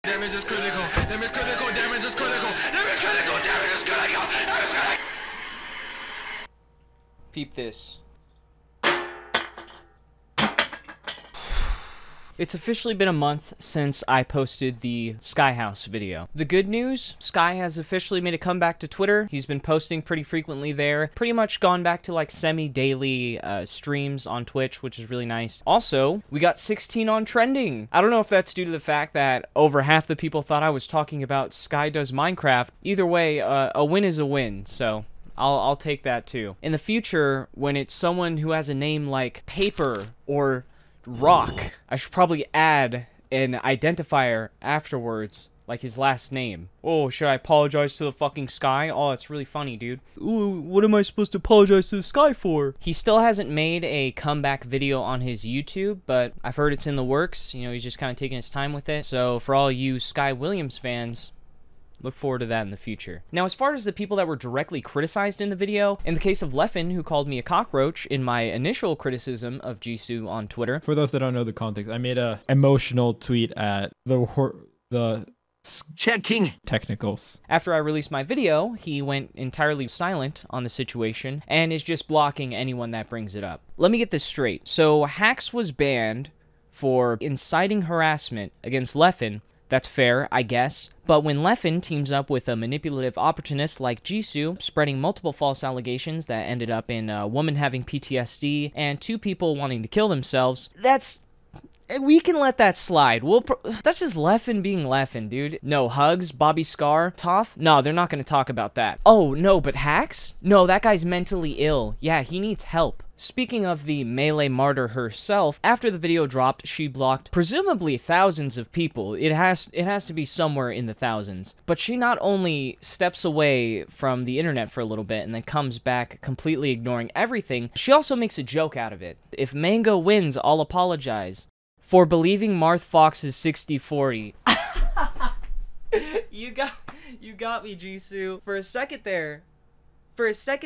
Damage is critical. Damage critical. Damage is critical. Damage critical. Damage is critical. Damage is critical. Peep this. It's officially been a month since I posted the Sky House video. The good news, Sky has officially made a comeback to Twitter. He's been posting pretty frequently there. Pretty much gone back to like semi-daily streams on Twitch, which is really nice. Also, we got 16 on trending. I don't know if that's due to the fact that over half the people thought I was talking about Sky Does Minecraft. Either way, a win is a win, so I'll take that too. In the future, when it's someone who has a name like Paper or Rock, I should probably add an identifier afterwards, like his last name. Oh, should I apologize to the fucking Sky? Oh, it's really funny, dude. Ooh, what am I supposed to apologize to the Sky for? He still hasn't made a comeback video on his YouTube, but I've heard it's in the works. You know, he's just kind of taking his time with it. So for all you Sky Williams fans, look forward to that in the future. Now, as far as the people that were directly criticized in the video, in the case of Leffen, who called me a cockroach in my initial criticism of Jisu on Twitter. For those that don't know the context, I made a emotional tweet at the checking technicals. After I released my video, he went entirely silent on the situation and is just blocking anyone that brings it up. Let me get this straight. So, Hacks was banned for inciting harassment against Leffen. That's fair, I guess. But when Leffen teams up with a manipulative opportunist like Jisu, spreading multiple false allegations that ended up in a woman having PTSD and 2 people wanting to kill themselves, we can let that slide. That's just Leffen being Leffen, dude. No hugs, Bobby Scar, Toph? No, they're not going to talk about that. Oh, no, but Hacks? No, that guy's mentally ill. Yeah, he needs help. Speaking of the melee martyr herself, after the video dropped, she blocked presumably thousands of people. It has to be somewhere in the thousands. But she not only steps away from the internet for a little bit and then comes back completely ignoring everything, she also makes a joke out of it. If Mango wins, I'll apologize for believing Marth Fox's 60-40. You got me, Jisu. For a second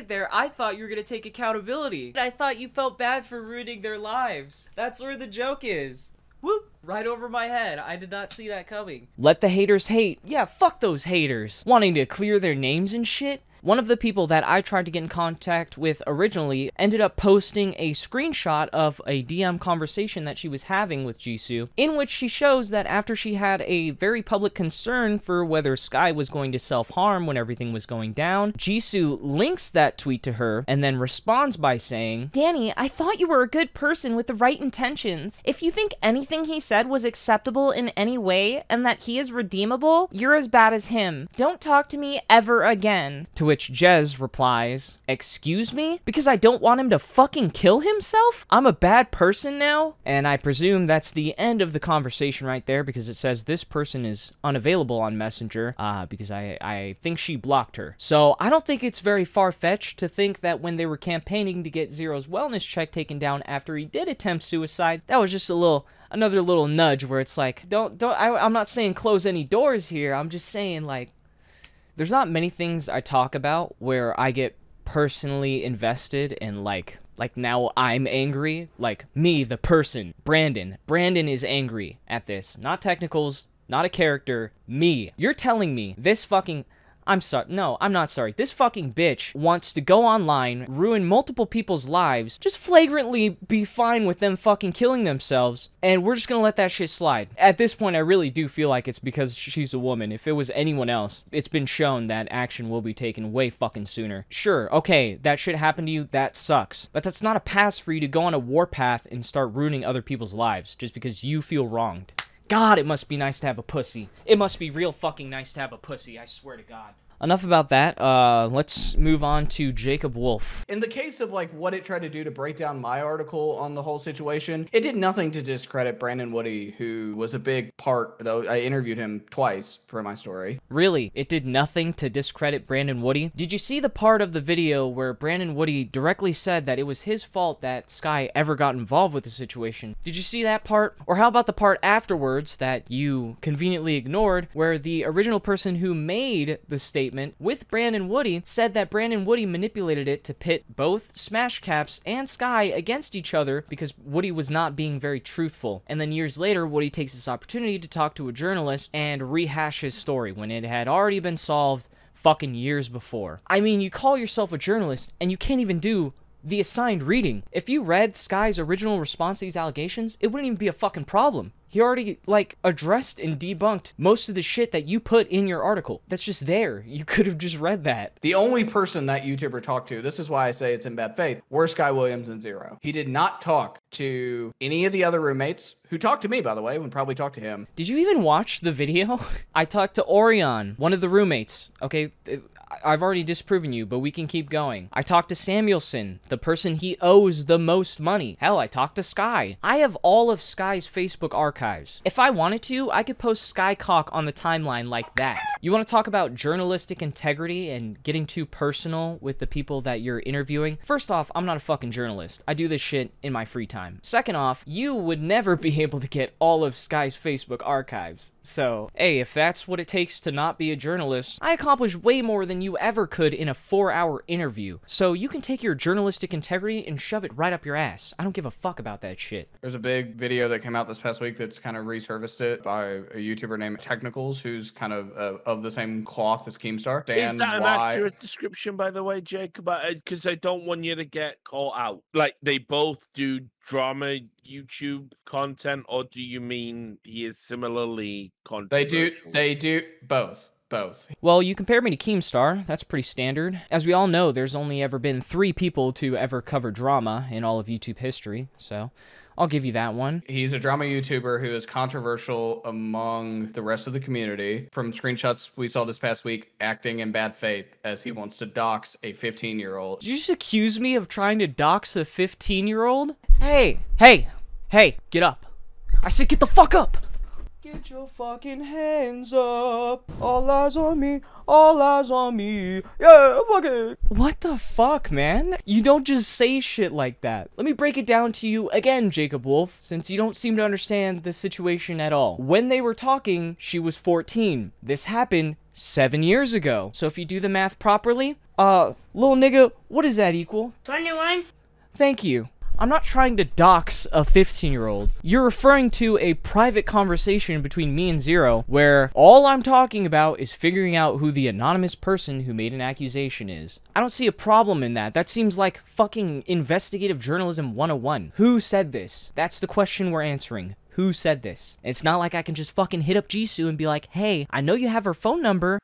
there, I thought you were gonna take accountability. I thought you felt bad for ruining their lives. That's where the joke is. Whoop! Right over my head. I did not see that coming. Let the haters hate. Yeah, fuck those haters. Wanting to clear their names and shit? One of the people that I tried to get in contact with originally ended up posting a screenshot of a DM conversation that she was having with Jisu, in which she shows that after she had a very public concern for whether Sky was going to self-harm when everything was going down, Jisu links that tweet to her and then responds by saying, "Danny, I thought you were a good person with the right intentions. If you think anything he said was acceptable in any way and that he is redeemable, you're as bad as him. Don't talk to me ever again." To which Jez replies, "Excuse me? Because I don't want him to fucking kill himself? I'm a bad person now?" And I presume that's the end of the conversation right there, because it says this person is unavailable on Messenger, because I think she blocked her. So I don't think it's very far-fetched to think that when they were campaigning to get Zero's wellness check taken down after he did attempt suicide, that was just another little nudge where it's like, I'm not saying close any doors here, I'm just saying, like, there's not many things I talk about where I get personally invested and like now I'm angry. Like me, the person, Brandon. Brandon is angry at this. Not technicals, not a character, me. You're telling me this fucking... I'm sorry. No, I'm not sorry. This fucking bitch wants to go online, ruin multiple people's lives, just flagrantly be fine with them fucking killing themselves, and we're just gonna let that shit slide. At this point, I really do feel like it's because she's a woman. If it was anyone else, it's been shown that action will be taken way fucking sooner. Sure, okay, that shit happened to you, that sucks. But that's not a pass for you to go on a warpath and start ruining other people's lives just because you feel wronged. God, it must be nice to have a pussy. It must be real fucking nice to have a pussy, I swear to God. Enough about that. Let's move on to Jacob Wolf. In the case of like what it tried to do to break down my article on the whole situation, it did nothing to discredit Brandon Woody, who was a big part, though I interviewed him twice for my story. Really? It did nothing to discredit Brandon Woody? Did you see the part of the video where Brandon Woody directly said that it was his fault that Sky ever got involved with the situation? Did you see that part? Or how about the part afterwards that you conveniently ignored, where the original person who made the statement statement with Brandon Woody said that Brandon Woody manipulated it to pit both Smash Caps and Sky against each other because Woody was not being very truthful. And then years later, Woody takes this opportunity to talk to a journalist and rehash his story when it had already been solved fucking years before. I mean, you call yourself a journalist and you can't even do the assigned reading. If you read Sky's original response to these allegations, it wouldn't even be a fucking problem. He already, like, addressed and debunked most of the shit that you put in your article. That's just there. You could have just read that. The only person that YouTuber talked to, this is why I say it's in bad faith, were Sky Williams and Zero. He did not talk to any of the other roommates, who talked to me, by the way, and probably talked to him. Did you even watch the video? I talked to Orion, one of the roommates. Okay, I've already disproven you, but we can keep going. I talked to Samuelson, the person he owes the most money. Hell, I talked to Sky. I have all of Sky's Facebook archives. If I wanted to, I could post Skycock on the timeline like that. You want to talk about journalistic integrity and getting too personal with the people that you're interviewing? First off, I'm not a fucking journalist. I do this shit in my free time. Second off, you would never be able to get all of Sky's Facebook archives. So, hey, if that's what it takes to not be a journalist, I accomplished way more than you ever could in a 4-hour interview. So you can take your journalistic integrity and shove it right up your ass. I don't give a fuck about that shit. There's a big video that came out this past week that's kind of resurfaced it by a YouTuber named Technicals, who's kind of the same cloth as Keemstar. Is that an accurate description, by the way, Jake? Because I don't want you to get caught out. Like, they both do drama YouTube content, or do you mean he is similarly controversial? They do both. Well, you compare me to Keemstar, that's pretty standard. As we all know, there's only ever been 3 people to ever cover drama in all of YouTube history, so I'll give you that one. He's a drama YouTuber who is controversial among the rest of the community. From screenshots we saw this past week, acting in bad faith as he wants to dox a 15-year-old. Did you just accuse me of trying to dox a 15-year-old? Hey, get up. I said get the fuck up! Get your fucking hands up. All eyes on me. All eyes on me. Yeah, fuck it. What the fuck, man? You don't just say shit like that. Let me break it down to you again, Jacob Wolf, since you don't seem to understand the situation at all. When they were talking, she was 14. This happened 7 years ago. So if you do the math properly, little nigga, what does that equal? 21. Thank you. I'm not trying to dox a 15-year-old. You're referring to a private conversation between me and Zero, where all I'm talking about is figuring out who the anonymous person who made an accusation is. I don't see a problem in that. That seems like fucking investigative journalism 101. Who said this? That's the question we're answering. Who said this? It's not like I can just fucking hit up Jisu and be like, hey, I know you have her phone number.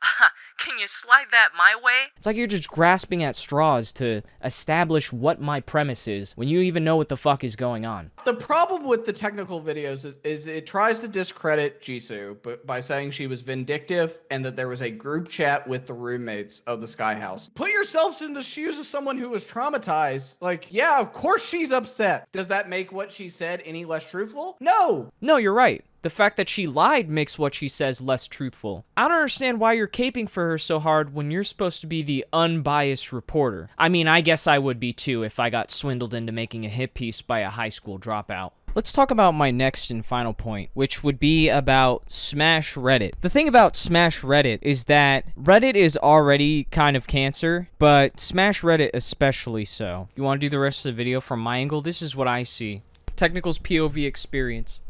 Can you slide that my way? It's like you're just grasping at straws to establish what my premise is when you even know what the fuck is going on. The problem with the technical videos is it tries to discredit Jisu by saying she was vindictive and that there was a group chat with the roommates of the Sky House. Put yourselves in the shoes of someone who was traumatized. Like, yeah, of course she's upset. Does that make what she said any less truthful? No. No, you're right. The fact that she lied makes what she says less truthful. I don't understand why you're caping for her so hard when you're supposed to be the unbiased reporter. I mean, I guess I would be too if I got swindled into making a hit piece by a high school dropout. Let's talk about my next and final point, which would be about Smash Reddit. The thing about Smash Reddit is that Reddit is already kind of cancer, but Smash Reddit especially so. You want to do the rest of the video from my angle? This is what I see. Technical's POV experience.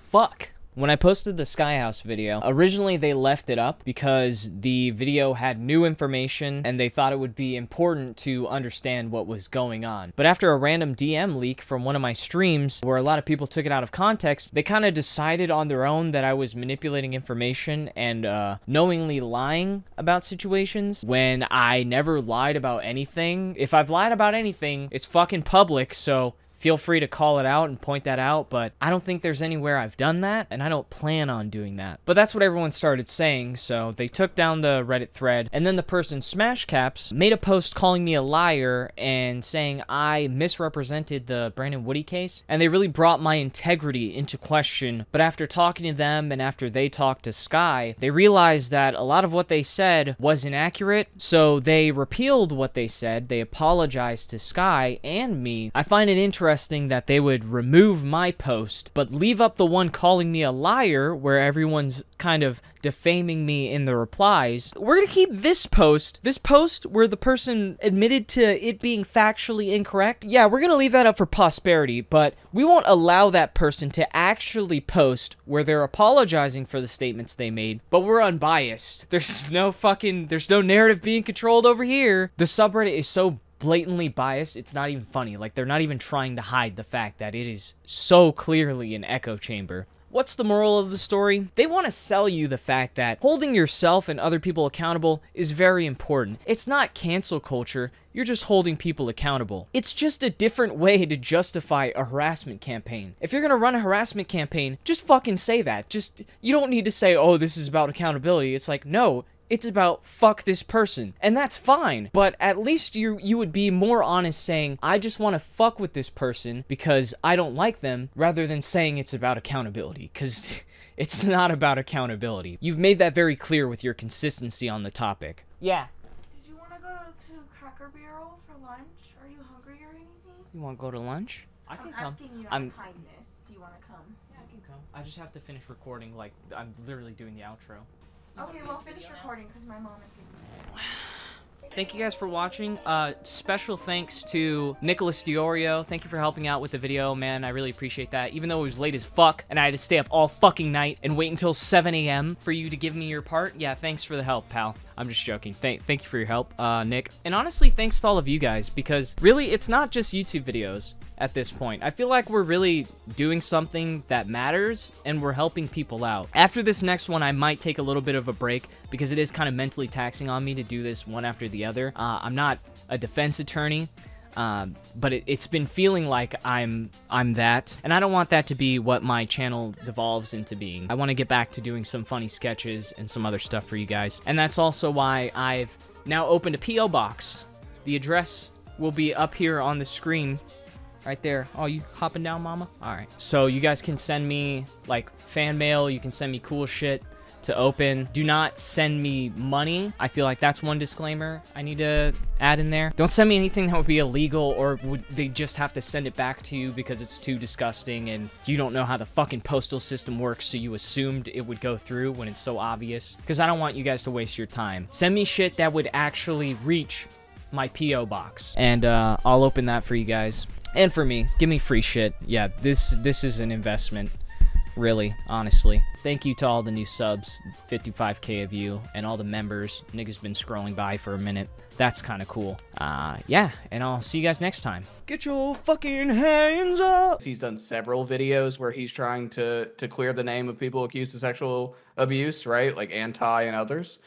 Fuck. When I posted the Skyhouse video, originally they left it up because the video had new information and they thought it would be important to understand what was going on. But after a random DM leak from one of my streams where a lot of people took it out of context, they kind of decided on their own that I was manipulating information and knowingly lying about situations when I never lied about anything. If I've lied about anything, it's fucking public, so feel free to call it out and point that out, but I don't think there's anywhere I've done that, and I don't plan on doing that. But that's what everyone started saying, so they took down the Reddit thread, and then the person Smash Caps made a post calling me a liar and saying I misrepresented the Brandon Woody case, and they really brought my integrity into question. But after talking to them and after they talked to Sky, they realized that a lot of what they said was inaccurate, so they repealed what they said. They apologized to Sky and me. I find it interesting interesting that they would remove my post, but leave up the one calling me a liar, where everyone's kind of defaming me in the replies. We're gonna keep this post where the person admitted to it being factually incorrect. Yeah, we're gonna leave that up for posterity, but we won't allow that person to actually post where they're apologizing for the statements they made, but we're unbiased. There's no narrative being controlled over here. The subreddit is so blatantly biased, it's not even funny. Like, they're not even trying to hide the fact that it is so clearly an echo chamber. What's the moral of the story? They want to sell you the fact that holding yourself and other people accountable is very important. It's not cancel culture, you're just holding people accountable. It's just a different way to justify a harassment campaign. If you're gonna run a harassment campaign, just fucking say that. You don't need to say, oh, this is about accountability. It's like, no, it's about fuck this person, and that's fine, but at least you would be more honest saying, I just want to fuck with this person because I don't like them, rather than saying it's about accountability, because it's not about accountability. You've made that very clear with your consistency on the topic. Yeah. Did you want to go to Cracker Barrel for lunch? Are you hungry or anything? You want to go to lunch? I can come. Asking you out of kindness. Do you want to come? Yeah, I can come. I just have to finish recording, like, I'm literally doing the outro. Okay, well, finish recording because my mom is leaving. Thank you guys for watching. Special thanks to Nicholas Diorio. Thank you for helping out with the video, man. I really appreciate that. Even though it was late as fuck and I had to stay up all fucking night and wait until 7 a.m. for you to give me your part. Yeah, thanks for the help, pal. I'm just joking. Thank you for your help, Nick. And honestly, thanks to all of you guys, because really, it's not just YouTube videos at this point. I feel like we're really doing something that matters, and we're helping people out. After this next one, I might take a little bit of a break, because it is kind of mentally taxing on me to do this one after the other. I'm not a defense attorney, but it's been feeling like I'm that, and I don't want that to be what my channel devolves into being. I want to get back to doing some funny sketches and some other stuff for you guys, and that's also why I've now opened a P.O. box. The address will be up here on the screen right there. Oh, you hopping down, mama? All right. So you guys can send me, like, fan mail. You can send me cool shit to open. Do not send me money. I feel like that's one disclaimer I need to add in there. Don't send me anything that would be illegal, or would they just have to send it back to you because it's too disgusting and you don't know how the fucking postal system works, so you assumed it would go through when it's so obvious. Because I don't want you guys to waste your time. Send me shit that would actually reach my P.O. box, and I'll open that for you guys. And for me, give me free shit. Yeah, this is an investment, really, honestly. Thank you to all the new subs, 55k of you, and all the members. Niggas been scrolling by for a minute. That's kind of cool. Yeah, and I'll see you guys next time. Get your fucking hands up! He's done several videos where he's trying to clear the name of people accused of sexual abuse, right? Like Anti and others.